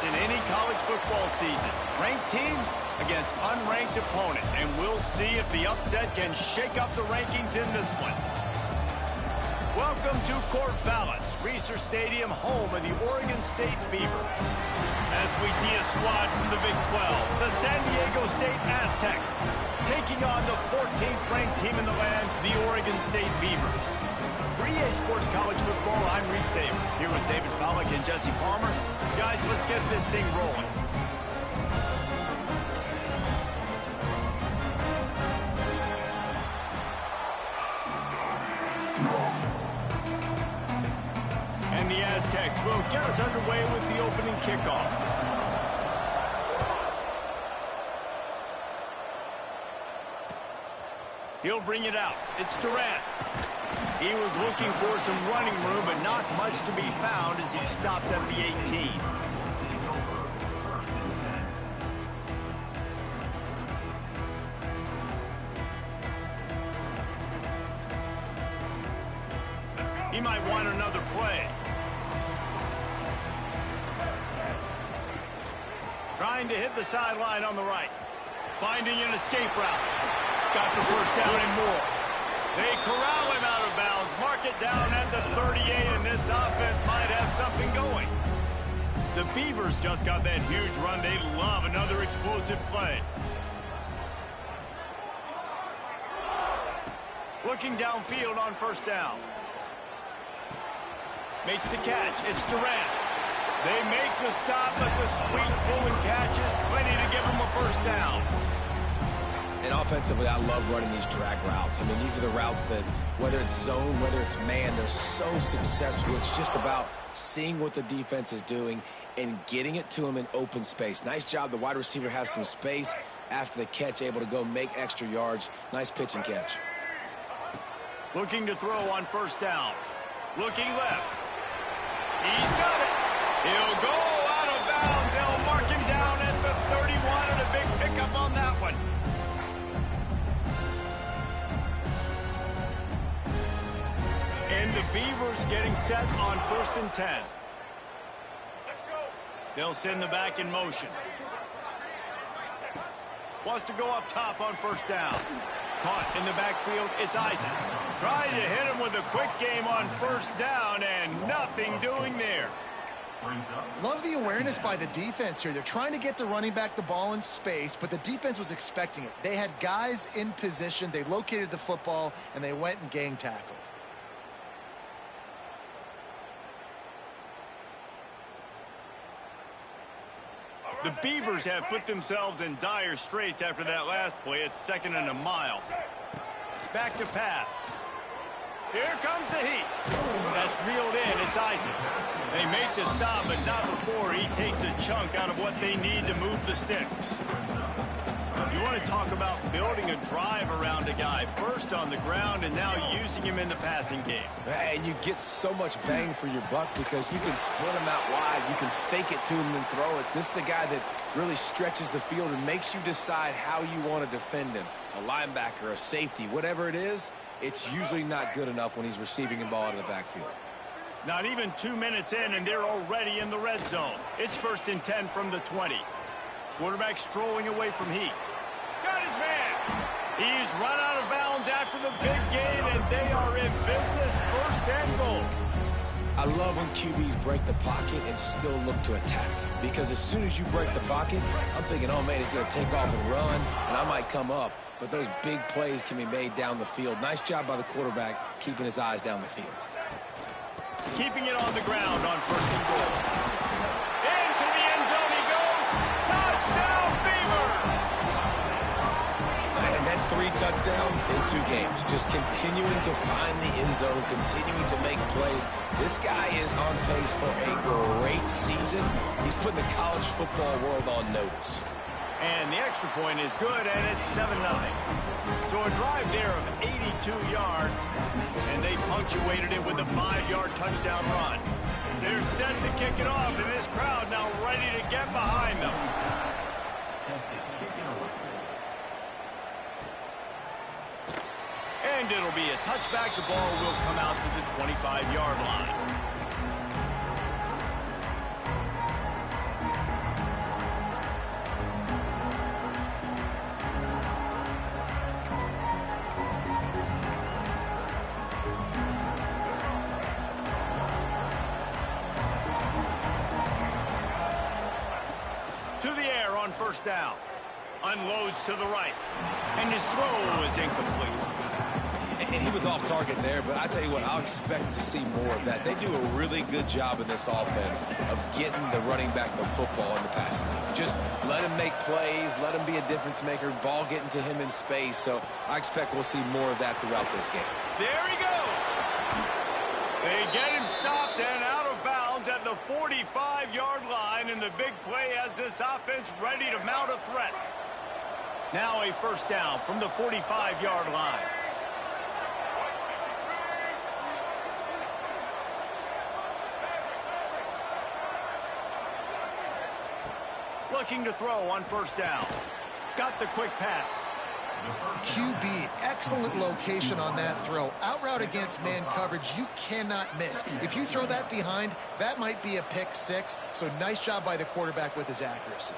in any college football season. Ranked teams against unranked opponent, and we'll see if the upset can shake up the rankings in this one. Welcome to Corvallis, Reser Stadium, home of the Oregon State Beavers. As we see a squad from the Big 12, the San Diego State Aztecs, taking on the 14th ranked team in the land, the Oregon State Beavers. For EA Sports College Football, I'm Reese Davis, here with David Pollack and Jesse Palmer. Guys, let's get this thing rolling. And the Aztecs will get us underway with the opening kickoff. He'll bring it out. It's Durant. He was looking for some running room, but not much to be found as he stopped at the 18. He might want another play. Trying to hit the sideline on the right. Finding an escape route. Got the first down and more. They corral him out of bounds, mark it down at the 38, and this offense might have something going. The Beavers just got that huge run. They love another explosive play. Looking downfield on first down. Makes the catch. It's Durant. They make the stop, but the sweet pull and catch is plenty to give them a first down. And offensively, I love running these drag routes. I mean, these are the routes that, whether it's zone, whether it's man, they're so successful. It's just about seeing what the defense is doing and getting it to them in open space. Nice job. The wide receiver has some space after the catch, able to go make extra yards. Nice pitch and catch. Looking to throw on first down. Looking left. He's got it. He'll go out of bounds. They'll mark him down at the 31, and a big pickup on that one. And the Beavers getting set on 1st and 10. They'll send the back in motion. Wants to go up top on first down. Caught in the backfield, it's Isaac. Trying to hit him with a quick game on first down, and nothing doing there. Love the awareness by the defense here. They're trying to get the running back the ball in space, but the defense was expecting it. They had guys in position, they located the football, and they went and gang tackled. The Beavers have put themselves in dire straits after that last play. It's 2nd and a mile. Back to pass. Here comes the heat. That's reeled in. It's Isaac. They make the stop, but not before he takes a chunk out of what they need to move the sticks. You want to talk about building a drive around a guy. First on the ground and now using him in the passing game. And you get so much bang for your buck because you can split him out wide. You can fake it to him and throw it. This is the guy that really stretches the field and makes you decide how you want to defend him. A linebacker, a safety, whatever it is, it's usually not good enough when he's receiving the ball out of the backfield. Not even 2 minutes in, and they're already in the red zone. It's 1st and 10 from the 20. Quarterback strolling away from Heat. Got his man. He's run out of bounds after the big gain, and they are in business. 1st and goal. I love when QBs break the pocket and still look to attack. Because as soon as you break the pocket, I'm thinking, oh, man, he's going to take off and run, and I might come up. But those big plays can be made down the field. Nice job by the quarterback keeping his eyes down the field. Keeping it on the ground on 1st and goal. Into the end zone he goes. Touchdown, Beavers! And that's 3 touchdowns in 2 games. Just continuing to find the end zone, continuing to make plays. This guy is on pace for a great season. He's putting the college football world on notice. And the extra point is good, and it's 7-0. So a drive there of 82 yards, and they punctuated it with a 5-yard touchdown run. They're set to kick it off, and this crowd now ready to get behind them. And it'll be a touchback. The ball will come out to the 25-yard line. on first down. Unloads to the right. And his throw is incomplete. And he was off target there, but I tell you what, I'll expect to see more of that. They do a really good job in this offense of getting the running back the football in the passing game. Just let him make plays, let him be a difference maker, ball getting to him in space. So I expect we'll see more of that throughout this game. There he goes. They get him stopped and out of bounds at the 45-yard line, and the big play has this offense ready to mount a threat. Now a first down from the 45-yard line. Looking to throw on first down. Got the quick pass. QB, excellent location on that throw. Out route against man coverage, you cannot miss. If you throw that behind, that might be a pick six. So nice job by the quarterback with his accuracy.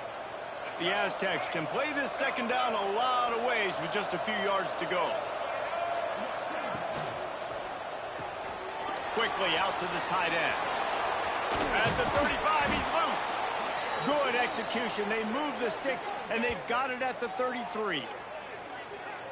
The Aztecs can play this second down a lot of ways with just a few yards to go. Quickly out to the tight end. At the 35, he's loose. Good execution. They move the sticks, and they've got it at the 33.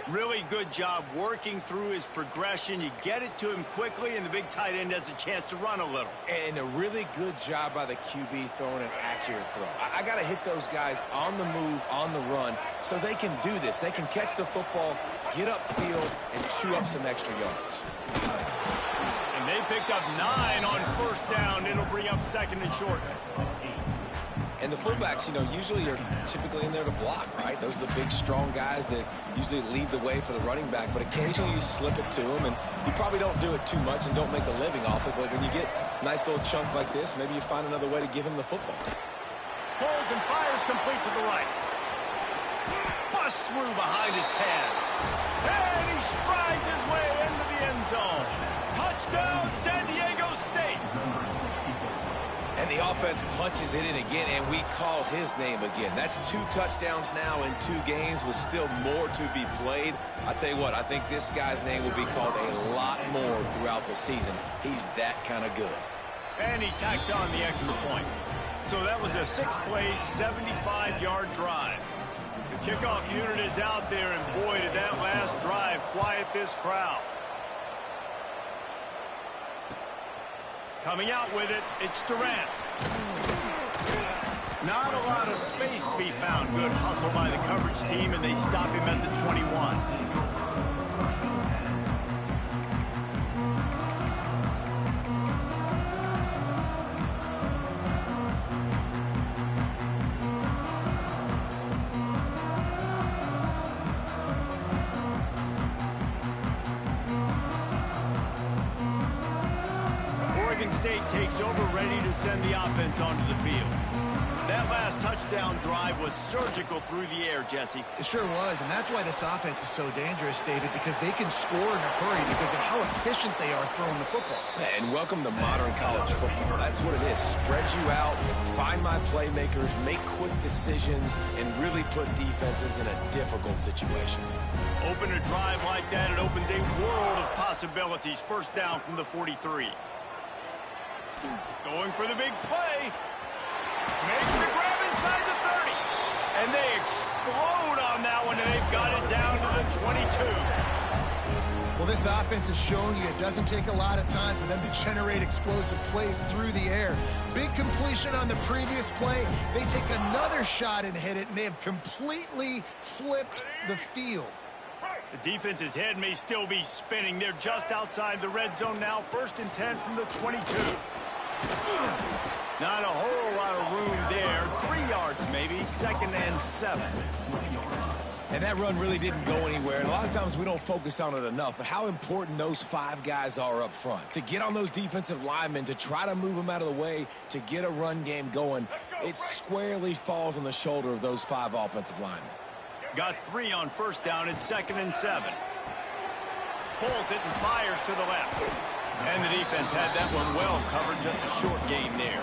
Really good job working through his progression. You get it to him quickly, and the big tight end has a chance to run a little. And a really good job by the QB throwing an accurate throw. I got to hit those guys on the move, on the run, so they can do this. They can catch the football, get upfield, and chew up some extra yards. And they picked up 9 on first down. It'll bring up second and short. And the fullbacks, you know, usually are typically in there to block, right? Those are the big, strong guys that usually lead the way for the running back. But occasionally you slip it to them, and you probably don't do it too much and don't make a living off it. But when you get a nice little chunk like this, maybe you find another way to give him the football. Pulls and fires complete to the right. Busts through behind his pad. And he strides his way into the end zone. Touchdown, San Diego State. And the offense punches it in again, and we call his name again. That's 2 touchdowns now in 2 games with still more to be played. I tell you what, I think this guy's name will be called a lot more throughout the season. He's that kind of good. And he tacks on the extra point. So that was a 6-play, 75-yard drive. The kickoff unit is out there, and boy, did that last drive quiet this crowd. Coming out with it, it's Durant. Not a lot of space to be found. Good hustle by the coverage team, and they stop him at the 21. State takes over, ready to send the offense onto the field. That last touchdown drive was surgical through the air, Jesse. It sure was, and that's why this offense is so dangerous, David, because they can score in a hurry because of how efficient they are throwing the football. And welcome to modern college football. That's what it is. Spread you out, find my playmakers, make quick decisions, and really put defenses in a difficult situation. Open a drive like that, it opens a world of possibilities. First down from the 43. Going for the big play. Makes the grab inside the 30. And they explode on that one, and they've got it down to the 22. Well, this offense has shown you it doesn't take a lot of time for them to generate explosive plays through the air. Big completion on the previous play. They take another shot and hit it, and they have completely flipped the field. The defense's head may still be spinning. They're just outside the red zone now. 1st and 10 from the 22. Not a whole lot of room there. 3 yards maybe. 2nd and 7. And that run really didn't go anywhere. And a lot of times we don't focus on it enough. But how important those 5 guys are up front. To get on those defensive linemen, to try to move them out of the way, to get a run game going, it squarely falls on the shoulder of those 5 offensive linemen. Got 3 on first down. It's 2nd and 7. Pulls it and fires to the left. And the defense had that one well covered. Just a short gain there.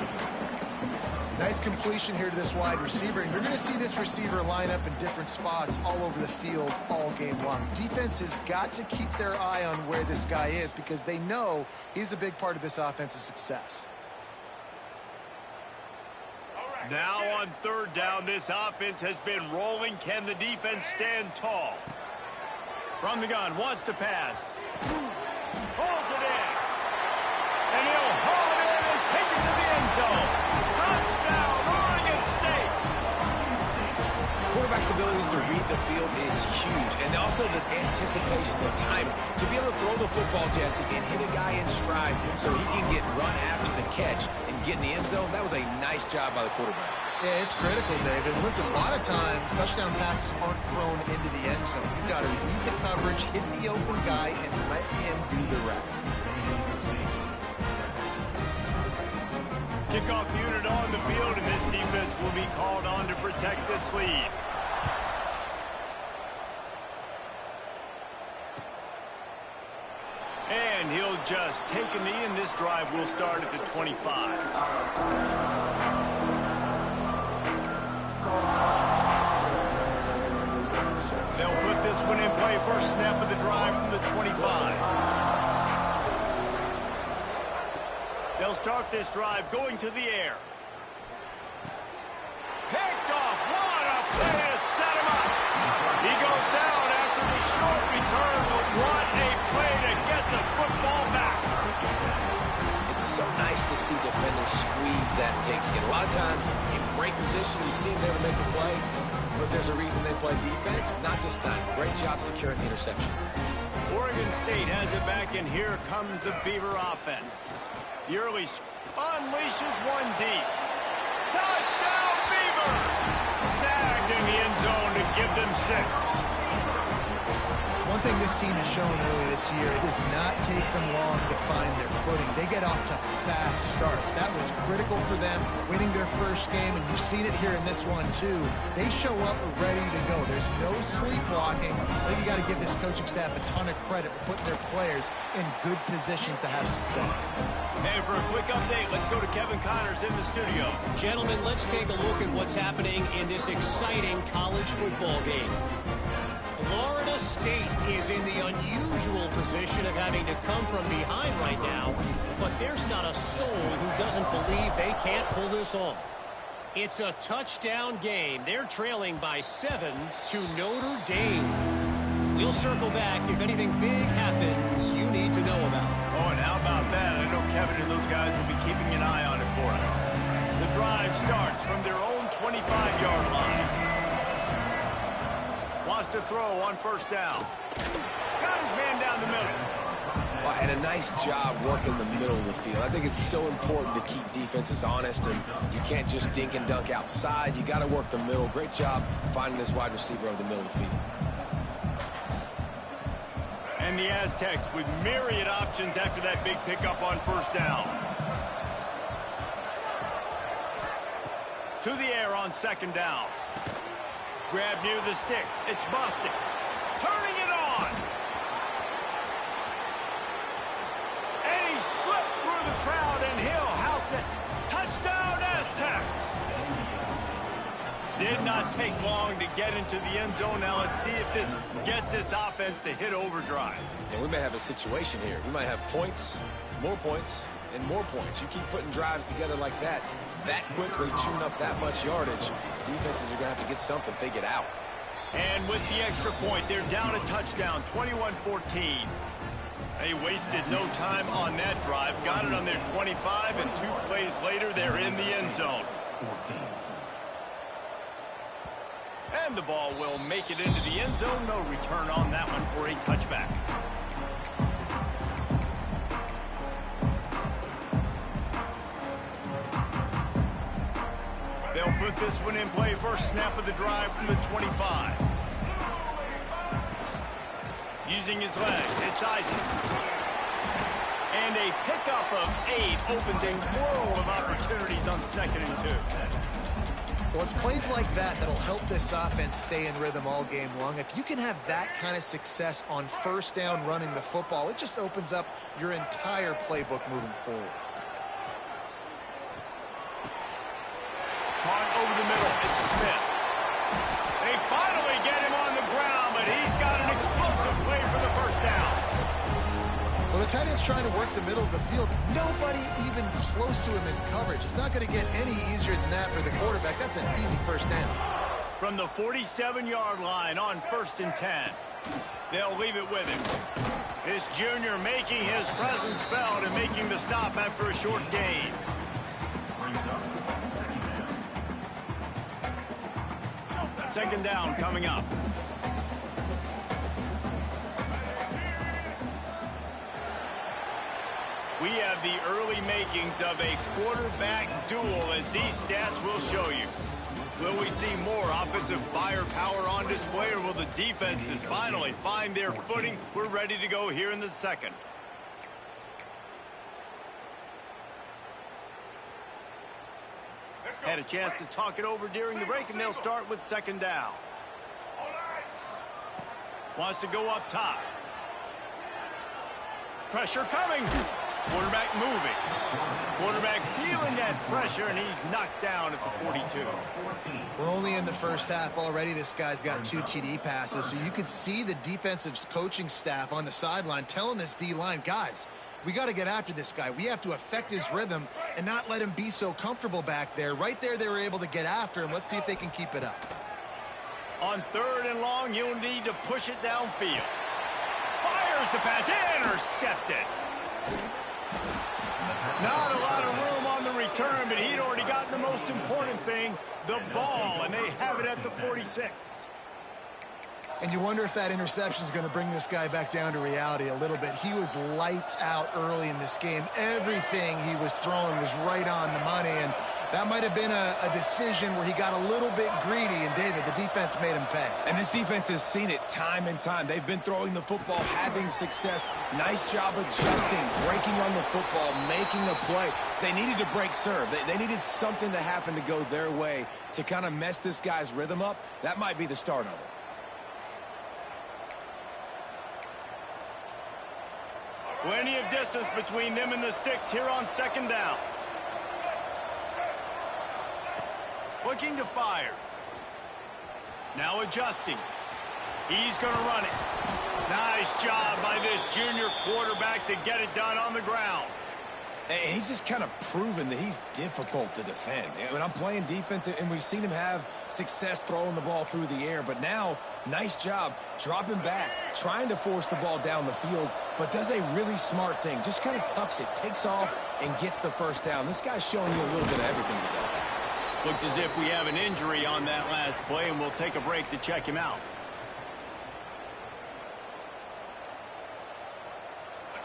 Nice completion here to this wide receiver. And you're going to see this receiver line up in different spots all over the field all game long. Defense has got to keep their eye on where this guy is because they know he's a big part of this offense's success. Now on third down, this offense has been rolling. Can the defense stand tall? From the gun, wants to pass. Pulls it in. And he'll haul it in and take it to the end zone. Touchdown, Oregon State. Quarterback's abilities to read the field is huge. And also the anticipation, the timing. To be able to throw the football, Jesse, and hit a guy in stride so he can get run after the catch and get in the end zone, that was a nice job by the quarterback. Yeah, it's critical, David. Listen, a lot of times touchdown passes aren't thrown into the end zone. You've got to read the coverage, hit the open guy, and let him do the rest. Kickoff unit on the field, and this defense will be called on to protect this lead. And he'll just take a knee, and this drive will start at the 25. They'll put this one in play. First snap of the drive from the 25. They'll start this drive going to the air. Picked off. What a play to set him up. He goes down after the short return, but what a play to get the football back. It's so nice to see defenders squeeze that pigskin. A lot of times in great position, you see them there to make the play, but there's a reason they play defense. Not this time. Great job securing the interception. Oregon State has it back, and here comes the Beaver offense. The early unleashes one deep. Touchdown, Beaver! Snagged in the end zone to give them 6. One thing this team has shown early this year, it does not take them long to find their footing. They get off to fast starts. That was critical for them, winning their first game, and you've seen it here in this one, too. They show up ready to go. There's no sleepwalking. I think you got to give this coaching staff a ton of credit for putting their players in good positions to have success. And for a quick update, let's go to Kevin Connors in the studio. Gentlemen, let's take a look at what's happening in this exciting college football game. Florida State is in the unusual position of having to come from behind right now, but there's not a soul who doesn't believe they can't pull this off. It's a touchdown game. They're trailing by 7 to Notre Dame. We'll circle back if anything big happens you need to know about. Oh, and how about that? I know Kevin and those guys will be keeping an eye on it for us. The drive starts from their own 25-yard line. Wants to throw on first down. Got his man down the middle. Well, and a nice job working the middle of the field. I think it's so important to keep defenses honest, and you can't just dink and dunk outside. You got to work the middle. Great job finding this wide receiver over the middle of the field. And the Aztecs with myriad options after that big pickup on first down. To the air on second down. Grab near the sticks. It's busted. Turning it on. And he slipped through the crowd, and he'll house it. Touchdown, Aztecs. Did not take long to get into the end zone. Now let's see if this gets this offense to hit overdrive. And we may have a situation here. We might have points, and more points. You keep putting drives together like that quickly, chewing up that much yardage, defenses are going to have to get something figured out. And with the extra point, they're down a touchdown, 21-14. They wasted no time on that drive. Got it on their 25, and 2 plays later, they're in the end zone. And the ball will make it into the end zone. No return on that one for a touchback. They'll put this one in play. First snap of the drive from the 25. Using his legs, it's Isaac. And a pickup of 8 opens a world of opportunities on 2nd and 2. Well, it's plays like that that'll help this offense stay in rhythm all game long. If you can have that kind of success on first down running the football, it just opens up your entire playbook moving forward. Caught over the middle, it's Smith. They finally get him on the ground, but he's got an explosive play for the first down. Well, tight end's trying to work the middle of the field. Nobody even close to him in coverage. It's not going to get any easier than that for the quarterback. That's an easy first down. From the 47-yard line on 1st and 10. They'll leave it with him. This junior making his presence felt and making the stop after a short gain. Second down coming up. We have the early makings of a quarterback duel, as these stats will show you. Will we see more offensive firepower on display, or will the defenses finally find their footing? We're ready to go here in the second. Had a chance to talk it over during the break, and they'll start with second down. Wants to go up top. Pressure coming. Quarterback moving. Quarterback feeling that pressure, and he's knocked down at the 42. We're only in the first half already. This guy's got 2 TD passes, so you could see the defensive coaching staff on the sideline telling this D-line, guys, we got to get after this guy. We have to affect his rhythm and not let him be so comfortable back there. Right there, they were able to get after him. Let's see if they can keep it up. On 3rd and long, you'll need to push it downfield. Fires the pass, intercepted. Not a lot of room on the return, but he'd already gotten the most important thing, the ball, and they have it at the 46. And you wonder if that interception is going to bring this guy back down to reality a little bit. He was lights out early in this game. Everything he was throwing was right on the money, and that might have been a decision where he got a little bit greedy, and David, the defense made him pay. And this defense has seen it time and time. They've been throwing the football, having success. Nice job adjusting, breaking on the football, making a play. They needed to break serve. They needed something to happen to go their way to kind of mess this guy's rhythm up. That might be the start of it. Plenty of distance between them and the sticks here on second down. Looking to fire. Now adjusting. He's going to run it. Nice job by this junior quarterback to get it done on the ground. And he's just kind of proven that he's difficult to defend. When I'm playing defense, and we've seen him have success throwing the ball through the air, but now, nice job dropping back, trying to force the ball down the field, but does a really smart thing. Just kind of tucks it, takes off, and gets the first down. This guy's showing you a little bit of everything today. Looks as if we have an injury on that last play, and we'll take a break to check him out.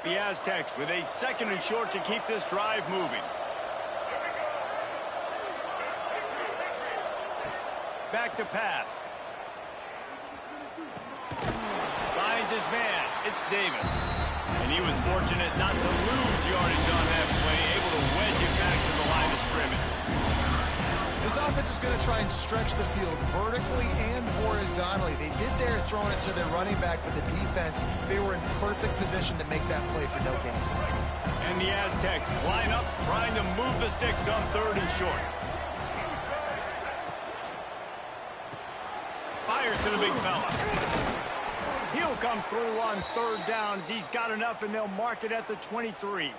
The Aztecs with a 2nd and short to keep this drive moving. Back to pass. Finds his man. It's Davis. And he was fortunate not to lose yardage on that play, able to wedge it back to the line of scrimmage. This offense is going to try and stretch the field vertically and horizontally. They did there throwing it to their running back, but the defense, they were in perfect position to make that play for no gain. And the Aztecs line up, trying to move the sticks on 3rd and short. Fires to the big fella. He'll come through on 3rd down as he's got enough, and they'll mark it at the 23.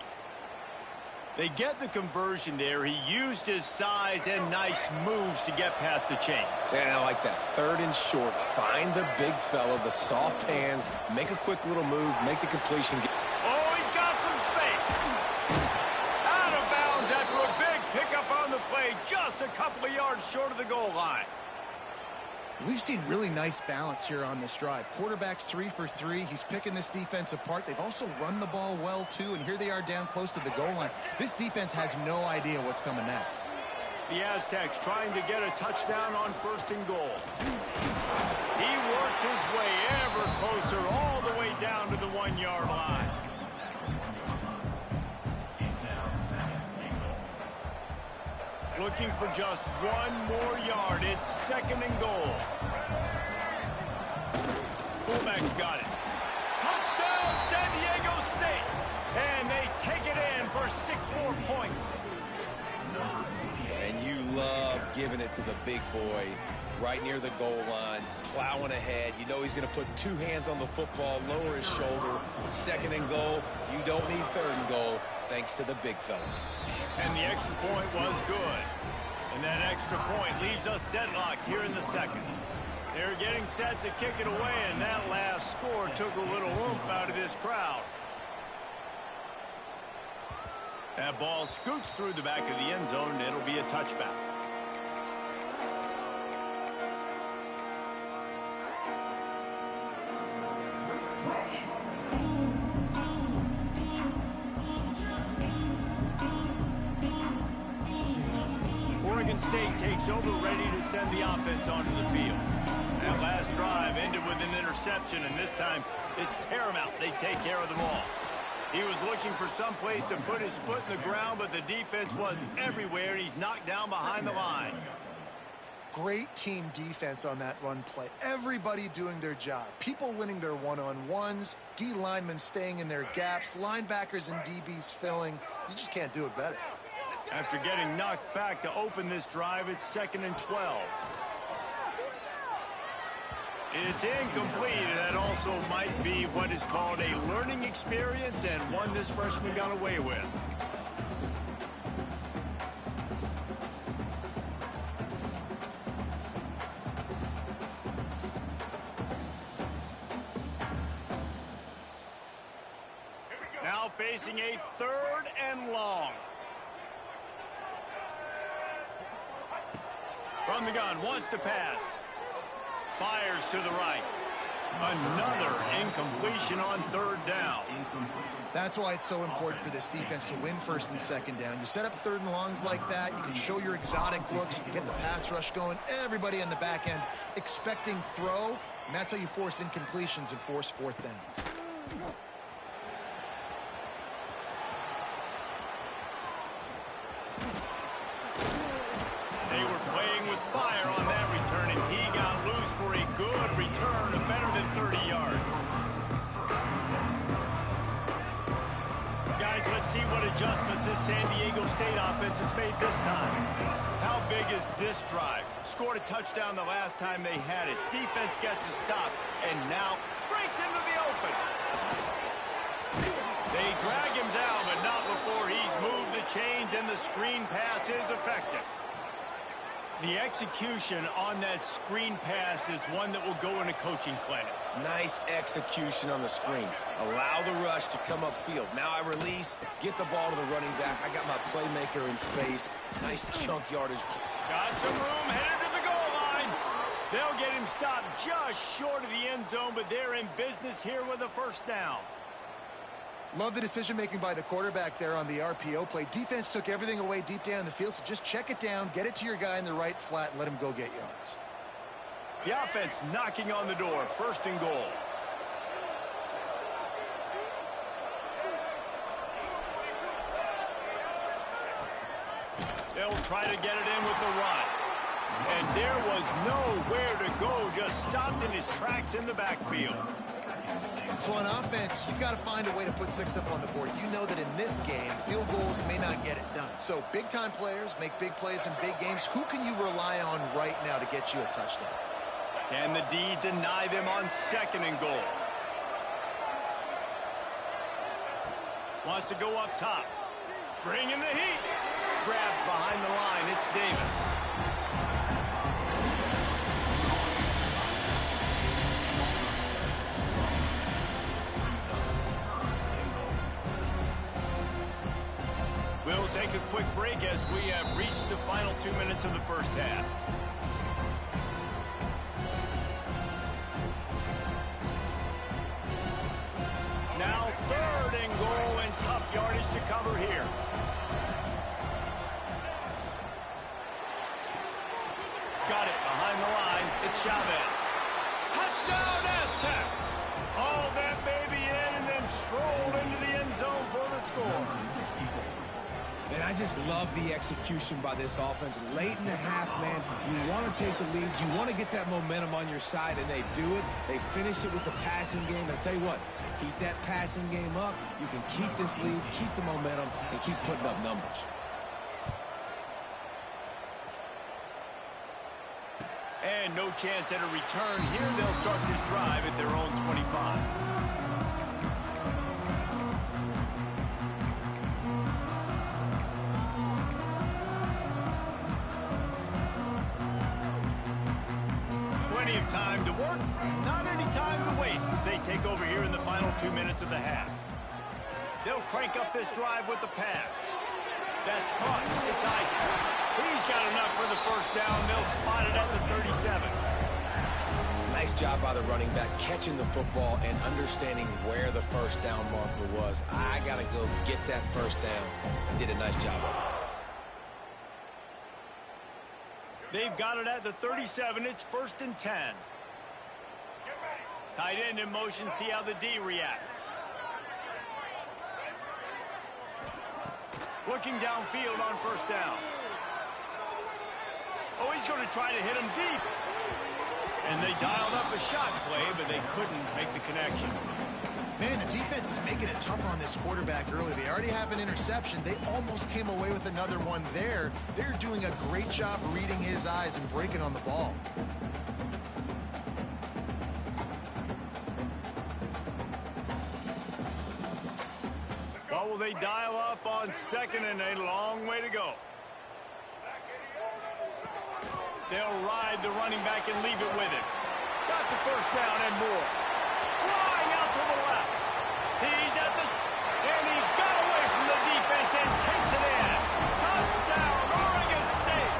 They get the conversion there. He used his size and nice moves to get past the chains. And I like that. 3rd and short. Find the big fella, the soft hands, make a quick little move, make the completion. Oh, he's got some space. Out of bounds after a big pickup on the play, just a couple of yards short of the goal line. We've seen really nice balance here on this drive. Quarterback's 3 for 3. He's picking this defense apart. They've also run the ball well, too, and here they are down close to the goal line. This defense has no idea what's coming next. The Aztecs trying to get a touchdown on 1st and goal. He works his way ever closer all the way down to the 1-yard line. Looking for just 1 more yard. It's 2nd and goal. Fullback's got it. Touchdown, San Diego State. And they take it in for 6 more points. And you love giving it to the big boy right near the goal line, plowing ahead. You know he's going to put two hands on the football, lower his shoulder. Second and goal, you don't need third and goal, thanks to the big fella. And the extra point was good. And that extra point leaves us deadlocked here in the second. They're getting set to kick it away, and that last score took a little oomph out of this crowd. That ball scoots through the back of the end zone, and it'll be a touchback. Oregon State takes over, ready to send the offense onto the field. That last drive ended with an interception, and this time it's paramount they take care of the ball. He was looking for some place to put his foot in the ground, but the defense was everywhere, and he's knocked down behind the line. Great team defense on that run play. Everybody doing their job. People winning their one-on-ones, D linemen staying in their gaps, linebackers and DBs filling. You just can't do it better. After getting knocked back to open this drive, it's 2nd and 12. It's incomplete, and that also might be what is called a learning experience, and one this freshman got away with. Now facing a 3rd and long. From the gun, wants to pass. Fires to the right. Another incompletion on 3rd down. That's why it's so important for this defense to win 1st and 2nd down. You set up 3rd and longs like that, you can show your exotic looks, you can get the pass rush going, everybody on the back end expecting throw, and that's how you force incompletions and force 4th downs. They were playing with fire on that return, and he got loose for a good return of better than 30 yards. Guys, let's see what adjustments this San Diego State offense has made this time. How big is this drive? Scored a touchdown the last time they had it. Defense gets a stop, and now breaks into the open. They drag him down, but not before he's moved the chains, and the screen pass is effective. The execution on that screen pass is one that will go in a coaching clinic. Nice execution on the screen. Allow the rush to come upfield. Now I release, get the ball to the running back. I got my playmaker in space. Nice chunk yardage. Got some room, headed to the goal line. They'll get him stopped just short of the end zone, but they're in business here with a 1st down. Love the decision-making by the quarterback there on the RPO play. Defense took everything away deep down the field, so just check it down, get it to your guy in the right flat, and let him go get yards. The offense knocking on the door, 1st and goal. They'll try to get it in with the run. And there was nowhere to go, just stopped in his tracks in the backfield. So on offense, you've got to find a way to put 6 up on the board. You know that in this game, field goals may not get it done. So big-time players make big plays in big games. Who can you rely on right now to get you a touchdown? Can the D deny them on 2nd and goal? Wants to go up top. Bringing the heat. Grabbed behind the line. It's Davis. We'll take a quick break as we have reached the final 2 minutes of the 1st half. Now 3rd and goal, and tough yardage to cover here. Got it behind the line. It's Chavez. Touchdown Aztecs! Haul that baby in and then stroll into the end zone for the score. And I just love the execution by this offense. Late in the half, man, you want to take the lead. You want to get that momentum on your side, and they do it. They finish it with the passing game. I tell you what, keep that passing game up. You can keep this lead, keep the momentum, and keep putting up numbers. and no chance at a return. Here they'll start this drive at their own 25. Plenty of time to work, not any time to waste as they take over here in the final 2 minutes of the half. They'll crank up this drive with the pass. That's caught. It's Isaac. He's got enough for the first down. They'll spot it at the 37. Nice job by the running back catching the football and understanding where the first down marker was. I got to go get that first down. He did a nice job of it. They've got it at the 37. It's 1st and 10. Tight end in motion. See how the D reacts. Looking downfield on first down. Oh, he's going to try to hit him deep. And they dialed up a shot play, but they couldn't make the connection. Man, the defense is making it tough on this quarterback early. They already have an interception. They almost came away with another one there. They're doing a great job reading his eyes and breaking on the ball. What will they dial up on 2nd and a long way to go? They'll ride the running back and leave it with him. Got the first down and more. Flying out to the left. He's at the... And he got away from the defense and takes it in. Touchdown, Oregon State.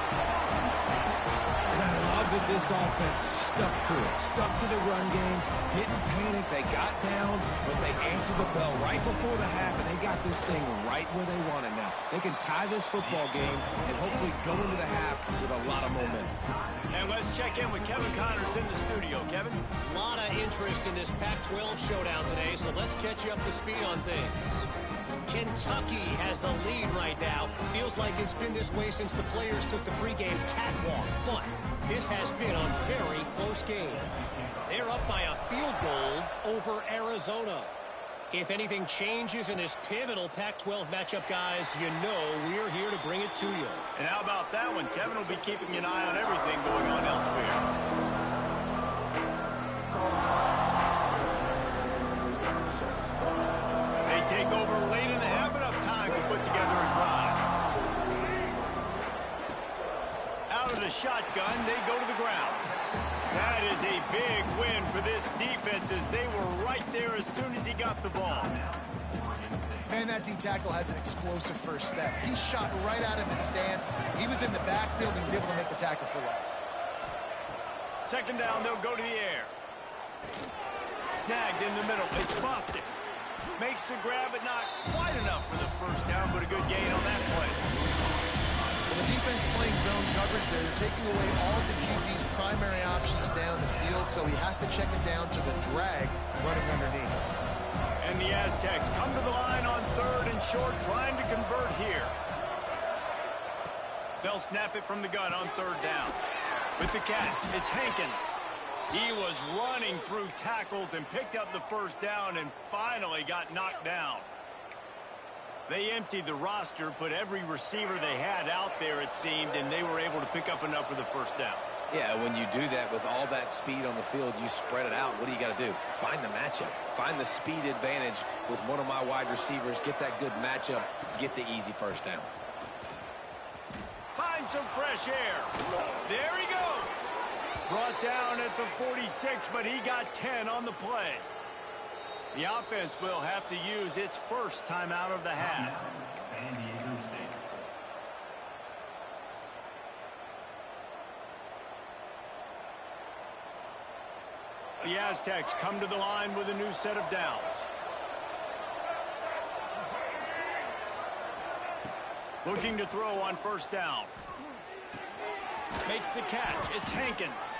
And I love that this offense stuck to it. Stuck to the run game. Didn't panic. They got down, but they answered the bell right before the half, and they got this thing right where they want it now. They can tie this football game and hopefully go into the half with a lot of momentum. And let's check in with Kevin Connors in the studio. Kevin? A lot of interest in this Pac-12 showdown today, so let's catch you up to speed on things. Kentucky has the lead right now. Feels like it's been this way since the players took the pregame catwalk, but this has been a very close game. They're up by a field goal over Arizona. If anything changes in this pivotal Pac-12 matchup, guys, you know we're here to bring it to you. And how about that one? Kevin will be keeping an eye on everything going on elsewhere. They take over late in the half, enough time to put together a drive. Out of the shotgun, they go to the ground. That is a big win for this defense as they were right there as soon as he got the ball. Man, that D-tackle has an explosive first step. He shot right out of his stance. He was in the backfield and he was able to make the tackle for loss. 2nd down, they'll go to the air. Snagged in the middle. It's busted. Makes the grab, but not quite enough for the first down, but a good gain on that play. Well, the defense playing zone coverage there. They're taking away all of the QB's primary options down the field, so he has to check it down to the drag running underneath. And the Aztecs come to the line on 3rd and short, trying to convert here. They'll snap it from the gun on 3rd down. With the catch, it's Hankins. He was running through tackles and picked up the first down and finally got knocked down. They emptied the roster, put every receiver they had out there, it seemed, and they were able to pick up enough for the first down. Yeah, when you do that with all that speed on the field, you spread it out. What do you got to do? Find the matchup. Find the speed advantage with one of my wide receivers. Get that good matchup. Get the easy first down. Find some fresh air. There he goes. Brought down at the 46, but he got 10 on the play. The offense will have to use its first timeout of the half. The Aztecs come to the line with a new set of downs. Looking to throw on first down. Makes the catch. It's Hankins.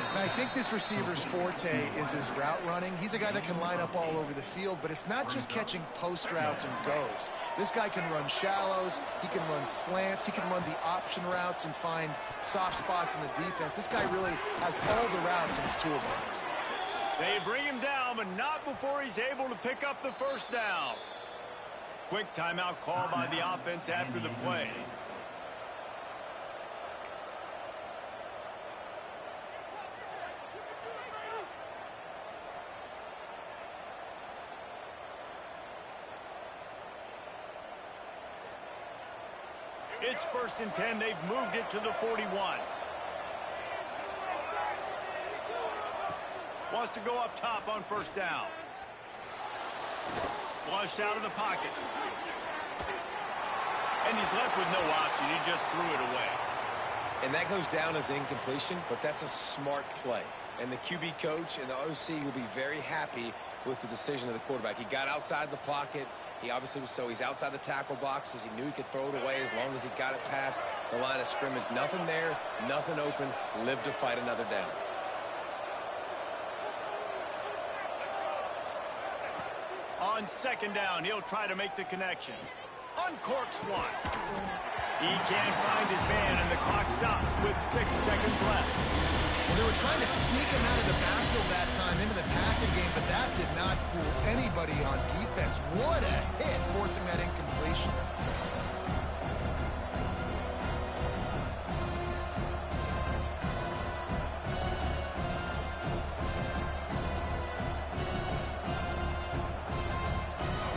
And I think this receiver's forte is his route running. He's a guy that can line up all over the field, but it's not just catching post routes and goes. This guy can run shallows, he can run slants, he can run the option routes and find soft spots in the defense. This guy really has all the routes in his toolbox. They bring him down, but not before he's able to pick up the first down. Quick timeout call by the offense after the play. It's 1st and 10. They've moved it to the 41. Wants to go up top on 1st down. Flushed out of the pocket. And he's left with no option. He just threw it away. And that goes down as incompletion, but that's a smart play. And the QB coach and the OC will be very happy with the decision of the quarterback. He got outside the pocket. He obviously was he's outside the tackle boxes. He knew he could throw it away as long as he got it past the line of scrimmage. Nothing there, nothing open. Live to fight another down. On 2nd down, he'll try to make the connection. Uncorks one. He can't find his man, and the clock stops with 6 seconds left. Well, they were trying to sneak him out of the backfield that time into the passing game, but that did not fool anybody on defense. What a hit, forcing that incompletion.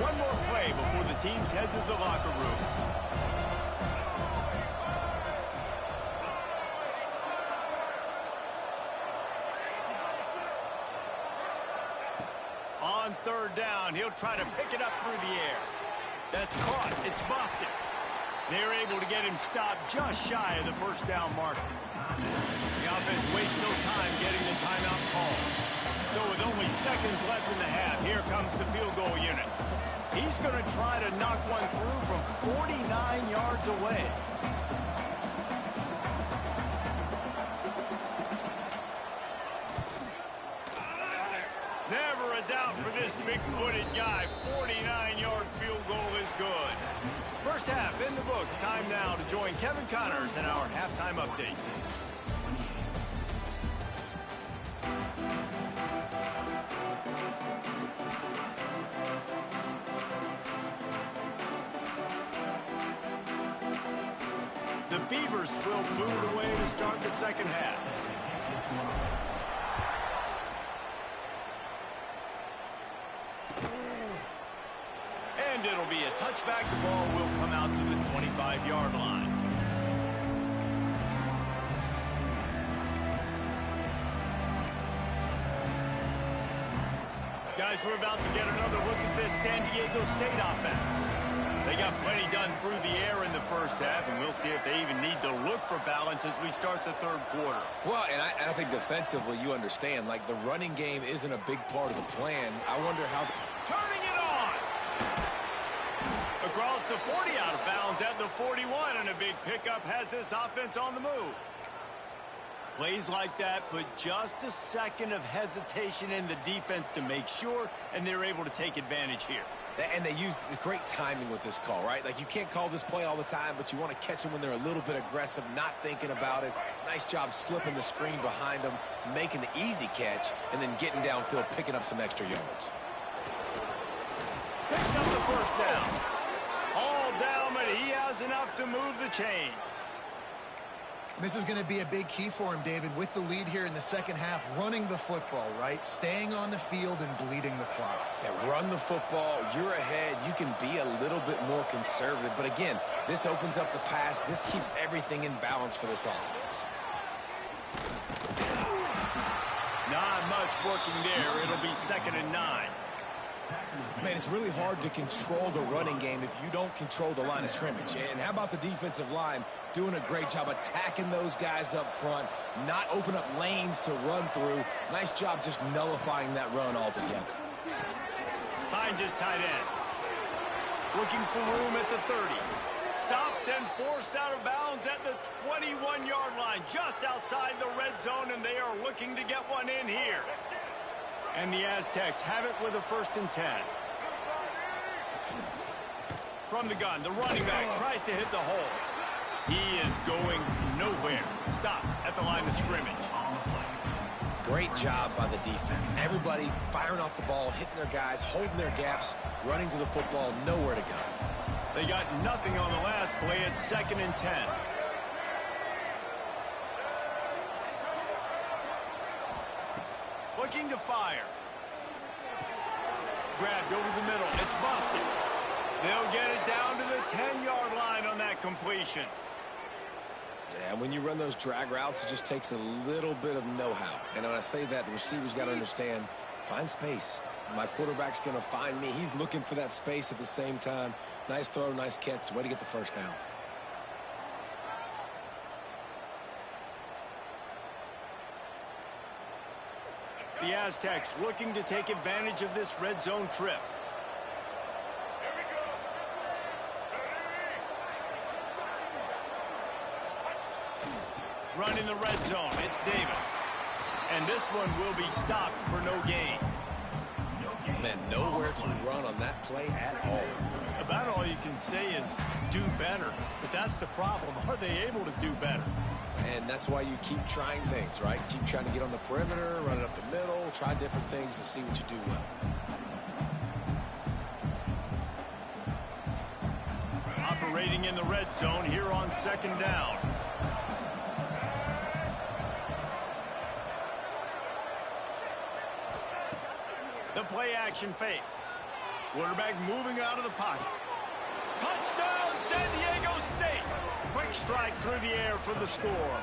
One more play before the teams head to the locker rooms. On 3rd down, he'll try to pick it up through the air. That's caught. It's busted. They're able to get him stopped just shy of the 1st down marker. The offense wastes no time getting the timeout call. So with only seconds left in the half, here comes the field goal unit. He's going to try to knock one through from 49 yards away. Never a doubt for this big-footed guy. 49-yard field goal is good. 1st half in the books. Time now to join Kevin Connors in our halftime update. The Beavers will move away to start the 2nd half. And it'll be a touchback. The ball will come out to the 25-yard line. Guys, we're about to get another look at this San Diego State offense. They got plenty done through the air in the 1st half, and we'll see if they even need to look for balance as we start the 3rd quarter. Well, and I think defensively, you understand, like the running game isn't a big part of the plan. I wonder how... Turning it on! Across the 40, out of bounds at the 41, and a big pickup has this offense on the move. Plays like that put just a second of hesitation in the defense to make sure, and they're able to take advantage here. And they use great timing with this call, right? Like, you can't call this play all the time, but you want to catch them when they're a little bit aggressive, not thinking about it. Nice job slipping the screen behind them, making the easy catch, and then getting downfield, picking up some extra yards. Picks up the 1st down. All down, but he has enough to move the chains. This is going to be a big key for him, David, with the lead here in the 2nd half, running the football, right? Staying on the field and bleeding the clock. Yeah, run the football. You're ahead. You can be a little bit more conservative. But again, this opens up the pass. This keeps everything in balance for this offense. Not much working there. It'll be 2nd and 9. Man, it's really hard to control the running game if you don't control the line of scrimmage. And how about the defensive line doing a great job attacking those guys up front, not open up lanes to run through. Nice job just nullifying that run altogether. Finds his tight end. Looking for room at the 30. Stopped and forced out of bounds at the 21-yard line, just outside the red zone, and they are looking to get one in here. And the Aztecs have it with a 1st and 10. From the gun, the running back tries to hit the hole. He is going nowhere. Stop at the line of scrimmage. Great job by the defense. Everybody firing off the ball, hitting their guys, holding their gaps, running to the football, nowhere to go. They got nothing on the last play. It's 2nd and 10. Looking to fire. Grabbed over the middle. It's busted. They'll get it down to the 10-yard line on that completion. Yeah, when you run those drag routes, it just takes a little bit of know-how. And when I say that, the receiver's got to understand, find space. My quarterback's going to find me. He's looking for that space at the same time. Nice throw, nice catch. Way to get the first down. The Aztecs looking to take advantage of this red zone trip. Running the red zone, it's Davis. And this one will be stopped for no gain. Man, nowhere to run on that play at all. About all you can say is do better. But that's the problem. Are they able to do better? And that's why you keep trying things, right? Keep trying to get on the perimeter, run it up the middle, try different things to see what you do well. Operating in the red zone here on second down. The play action fake. Quarterback moving out of the pocket. Touchdown, San Diego State. Quick strike through the air for the score.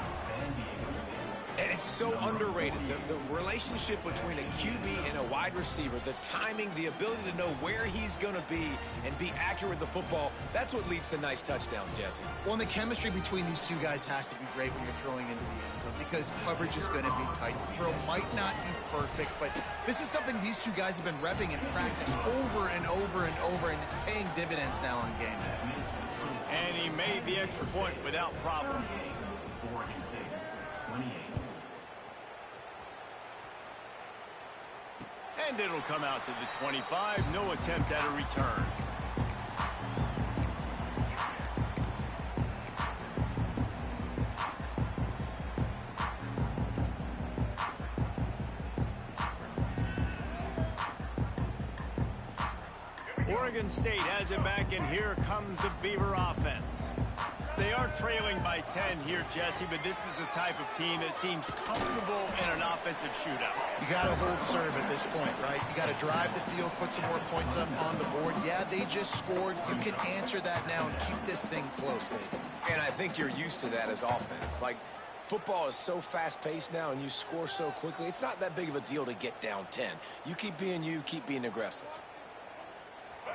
And it's so underrated. The relationship between a QB and a wide receiver, the timing, the ability to know where he's going to be and be accurate with the football, that's what leads to nice touchdowns, Jesse. Well, and the chemistry between these two guys has to be great when you're throwing into the end zone because coverage is going to be tight. The throw might not be perfect, but this is something these two guys have been repping in practice over and over and over, and it's paying dividends now on game day. And he made the extra point without problem. And it'll come out to the 25. No attempt at a return. Oregon State has it back, and here comes the Beaver offense. They are trailing by 10 here, Jesse, but this is the type of team that seems comfortable in an offensive shootout. You got to hold serve at this point, right? You got to drive the field, put some more points up on the board. Yeah, they just scored. You can answer that now and keep this thing close, Dave. And I think you're used to that as offense. Like, football is so fast-paced now and you score so quickly, it's not that big of a deal to get down 10. You keep being you, keep being aggressive.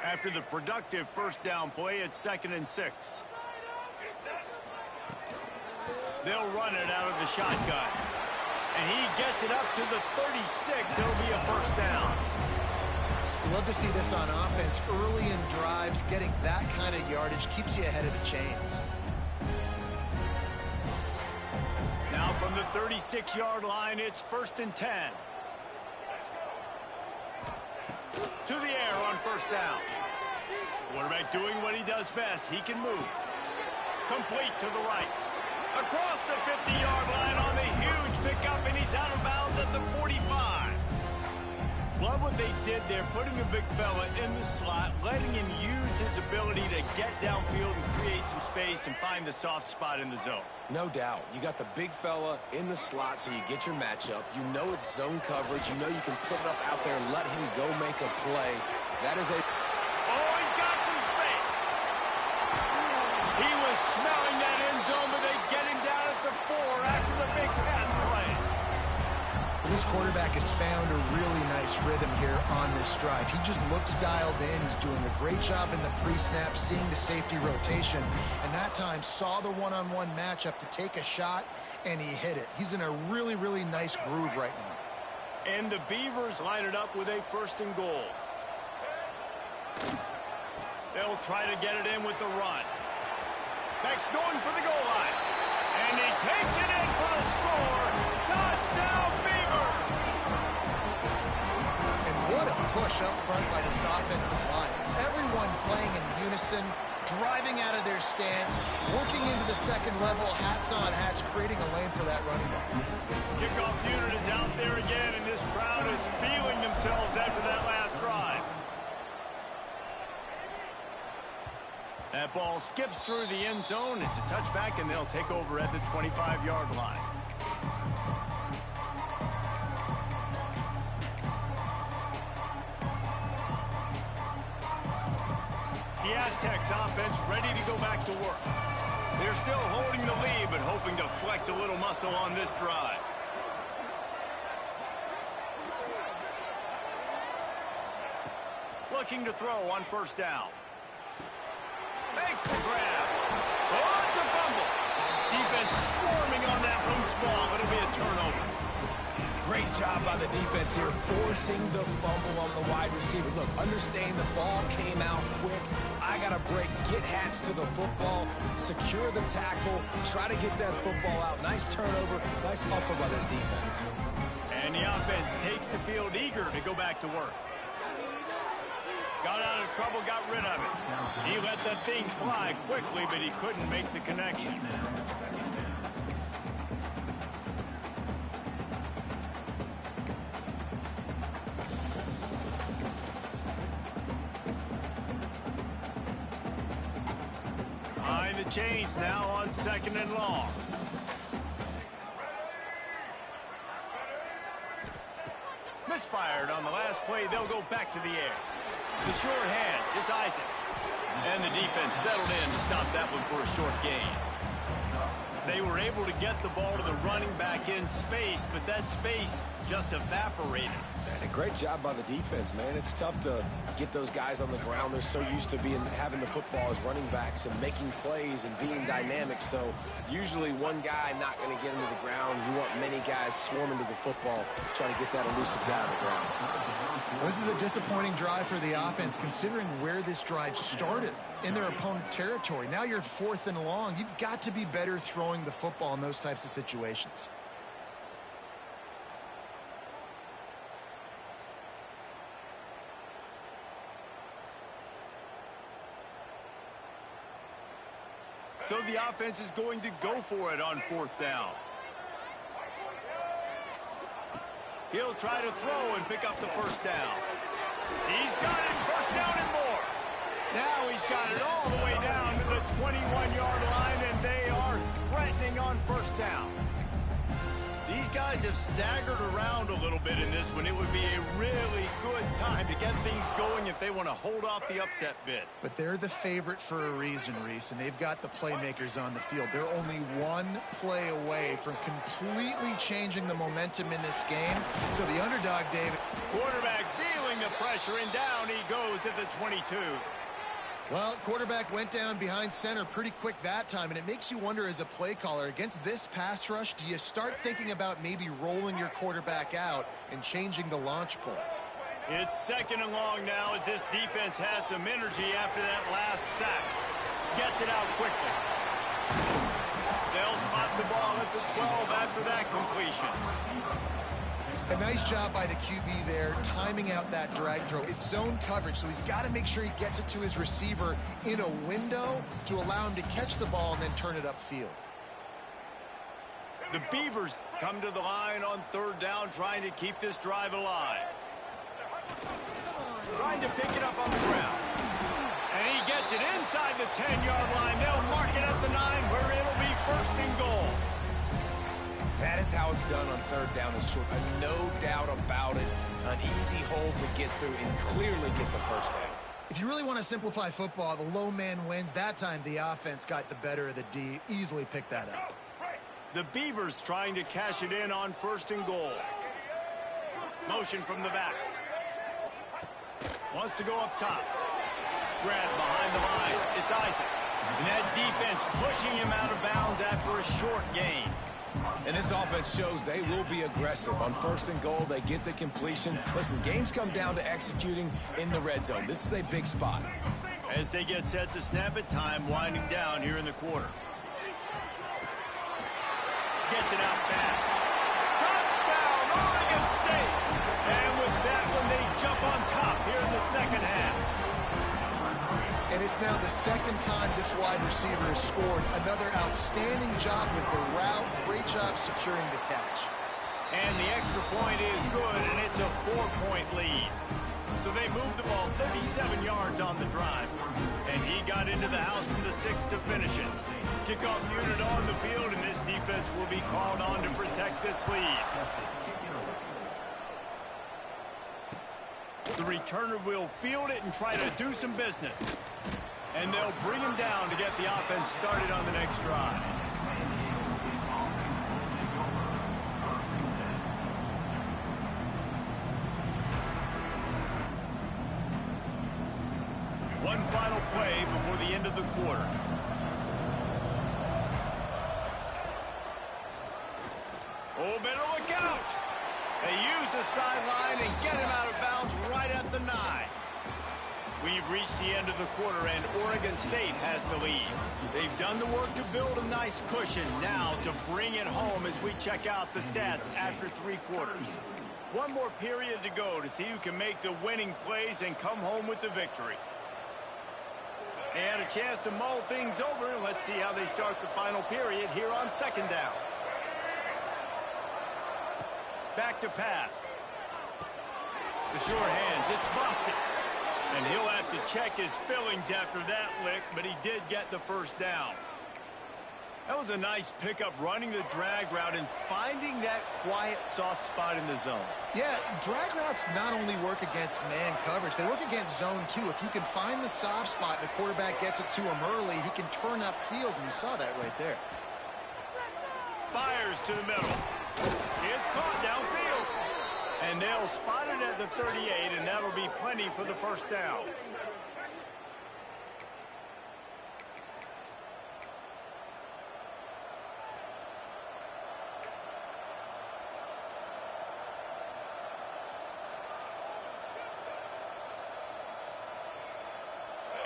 After the productive first down play, it's 2nd and 6. They'll run it out of the shotgun. And he gets it up to the 36. It'll be a first down. Love to see this on offense. Early in drives, getting that kind of yardage keeps you ahead of the chains. Now from the 36-yard line, it's 1st and 10. To the air on first down. Quarterback doing what he does best. He can move. Complete to the right. Across the 50-yard line on the huge pickup, and he's out of bounds at the 45. Love what they did there, putting a big fella in the slot, letting him use his ability to get downfield and create some space and find the soft spot in the zone. No doubt. You got the big fella in the slot so you get your matchup. You know it's zone coverage. You know you can put it up out there and let him go make a play. That is a... Oh, he's got some space. He was smelling that end zone, but they get him down at the 4 after the big pass play. This quarterback has found a really nice rhythm here on this drive. He just looks dialed in. He's doing a great job in the pre-snap, seeing the safety rotation, and that time saw the one-on-one matchup to take a shot, and he hit it. He's in a really, really nice groove right now. And the Beavers line it up with a 1st and goal. They'll try to get it in with the run. Beck's going for the goal line. And he takes it in for the score. Touchdown, Beavers! And what a push up front by this offensive line. Everyone playing in unison, driving out of their stance, working into the second level, hats on hats, creating a lane for that running back. Kickoff unit is out there again, and this crowd is feeling themselves after that last drive. That ball skips through the end zone. It's a touchback, and they'll take over at the 25-yard line. The Aztecs offense ready to go back to work. They're still holding the lead, but hoping to flex a little muscle on this drive. Looking to throw on first down. Makes the grab. Oh, it's a fumble. Defense swarming on that loose ball, but it'll be a turnover. Great job by the defense here, forcing the fumble on the wide receiver. Look, understand the ball came out quick. I got to break, get Hats to the football, secure the tackle, try to get that football out. Nice turnover, nice hustle by this defense. And the offense takes the field eager to go back to work. Got out of trouble, got rid of it. He let that thing fly quickly, but he couldn't make the connection. Behind the chains now on 2nd and long. Misfired on the last play. They'll go back to the air. The sure hands, it's Isaac. And the defense settled in to stop that one for a short gain. They were able to get the ball to the running back in space, but that space just evaporated. And a great job by the defense, man. It's tough to get those guys on the ground. They're so used to having the football as running backs and making plays and being dynamic. So usually one guy not going to get him to the ground. You want many guys swarming to the football, trying to get that elusive guy on the ground. Well, this is a disappointing drive for the offense, considering where this drive started, in their opponent territory. Now you're 4th and long. You've got to be better throwing the football in those types of situations. So the offense is going to go for it on 4th down. He'll try to throw and pick up the first down. He's got it, first down and more. Now he's got it all the way down to the 21-yard line, and they are threatening on first down. These guys have staggered around a little bit in this one. It would be a really good time to get things going if they want to hold off the upset bid. But they're the favorite for a reason, Reese, and they've got the playmakers on the field. They're only one play away from completely changing the momentum in this game. So the underdog, David. Quarterback feeling the pressure, and down he goes at the 22. Well, quarterback went down behind center pretty quick that time, and it makes you wonder as a play caller, against this pass rush, do you start thinking about maybe rolling your quarterback out and changing the launch point? It's 2nd and long now as this defense has some energy after that last sack. Gets it out quickly. They'll spot the ball at the 12 after that completion. A nice job by the QB there, timing out that drag throw. It's zone coverage, so he's got to make sure he gets it to his receiver in a window to allow him to catch the ball and then turn it upfield. The Beavers come to the line on 3rd down, trying to keep this drive alive. Trying to pick it up on the ground. And he gets it inside the 10-yard line. They'll mark it at the 9, where it'll be 1st and goal. That is how it's done on 3rd down and short. No doubt about it. An easy hole to get through and clearly get the first down. If you really want to simplify football, the low man wins. That time the offense got the better of the D. Easily picked that up. The Beavers trying to cash it in on 1st and goal. Motion from the back. Wants to go up top. Grab behind the line. It's Isaac. And that defense pushing him out of bounds after a short gain. And this offense shows they will be aggressive. On 1st and goal, they get the completion. Listen, games come down to executing in the red zone. This is a big spot. As they get set to snap it, time winding down here in the quarter. Gets it out fast. Touchdown, Oregon State! And with that one, they jump on top here in the 2nd half. And it's now the 2nd time this wide receiver has scored. Another outstanding job with the route. Great job securing the catch. And the extra point is good, and it's a 4-point lead. So they moved the ball 37 yards on the drive. And he got into the house from the 6 to finish it. Kickoff unit on the field, and this defense will be called on to protect this lead. The returner will field it and try to do some business. And they'll bring him down to get the offense started on the next drive. One final play before the end of the quarter. Oh, better look out. They use the sideline and get him out of bounds right at the 9. We've reached the end of the quarter, and Oregon State has the lead. They've done the work to build a nice cushion. Now to bring it home as we check out the stats after 3 quarters. One more period to go to see who can make the winning plays and come home with the victory. They had a chance to mull things over. Let's see how they start the final period here on 2nd down. Back to pass. The short hands, it's busted. And he'll have to check his fillings after that lick, but he did get the first down. That was a nice pickup, running the drag route and finding that quiet, soft spot in the zone. Yeah, drag routes not only work against man coverage, they work against zone too. If you can find the soft spot and the quarterback gets it to him early, he can turn upfield, and you saw that right there. Fires to the middle. It's caught downfield. And they'll spot it at the 38, and that'll be plenty for the first down.